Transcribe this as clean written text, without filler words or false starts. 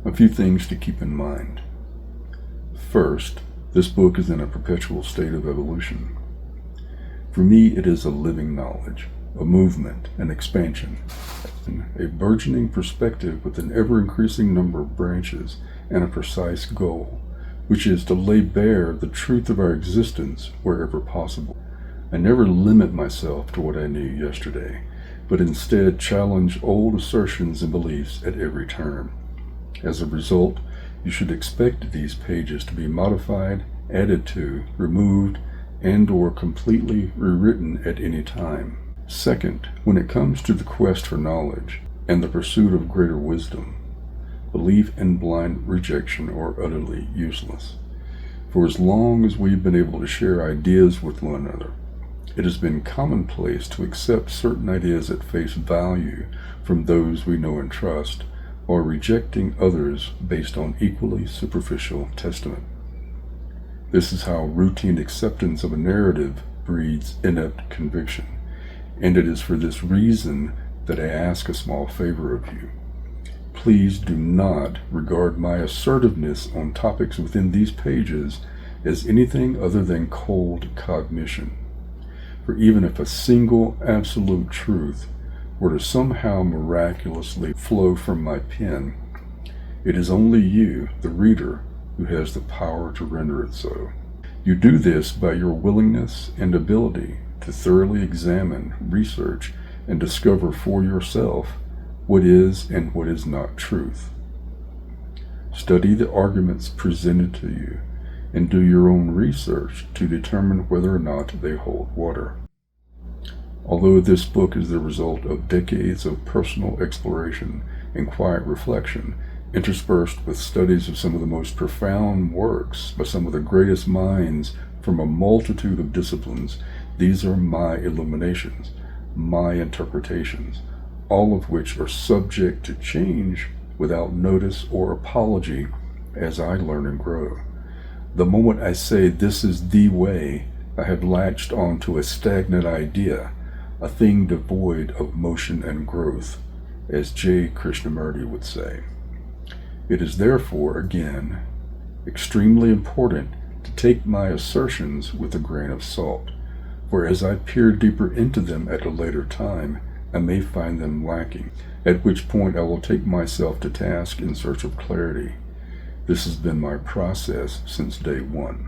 A few things to keep in mind. First, this book is in a perpetual state of evolution. For me, it is a living knowledge, a movement, an expansion, a burgeoning perspective with an ever-increasing number of branches and a precise goal, which is to lay bare the truth of our existence wherever possible. I never limit myself to what I knew yesterday, but instead challenge old assertions and beliefs at every turn. As a result, you should expect these pages to be modified, added to, removed, and/or completely rewritten at any time. Second, when it comes to the quest for knowledge and the pursuit of greater wisdom, belief and blind rejection are utterly useless. For as long as we've been able to share ideas with one another, it has been commonplace to accept certain ideas at face value from those we know and trust, or rejecting others based on equally superficial testament. This is how routine acceptance of a narrative breeds inept conviction, and it is for this reason that I ask a small favor of you. Please do not regard my assertiveness on topics within these pages as anything other than cold cognition. For even if a single absolute truth were to somehow miraculously flow from my pen, it is only you, the reader, who has the power to render it so. You do this by your willingness and ability to thoroughly examine, research, and discover for yourself what is and what is not truth. Study the arguments presented to you, and do your own research to determine whether or not they hold water. Although this book is the result of decades of personal exploration and quiet reflection, interspersed with studies of some of the most profound works by some of the greatest minds from a multitude of disciplines, these are my illuminations, my interpretations, all of which are subject to change without notice or apology as I learn and grow. The moment I say this is the way, I have latched onto a stagnant idea, a thing devoid of motion and growth, as J. Krishnamurti would say. It is therefore, again, extremely important to take my assertions with a grain of salt, for as I peer deeper into them at a later time, I may find them lacking, at which point I will take myself to task in search of clarity. This has been my process since day one.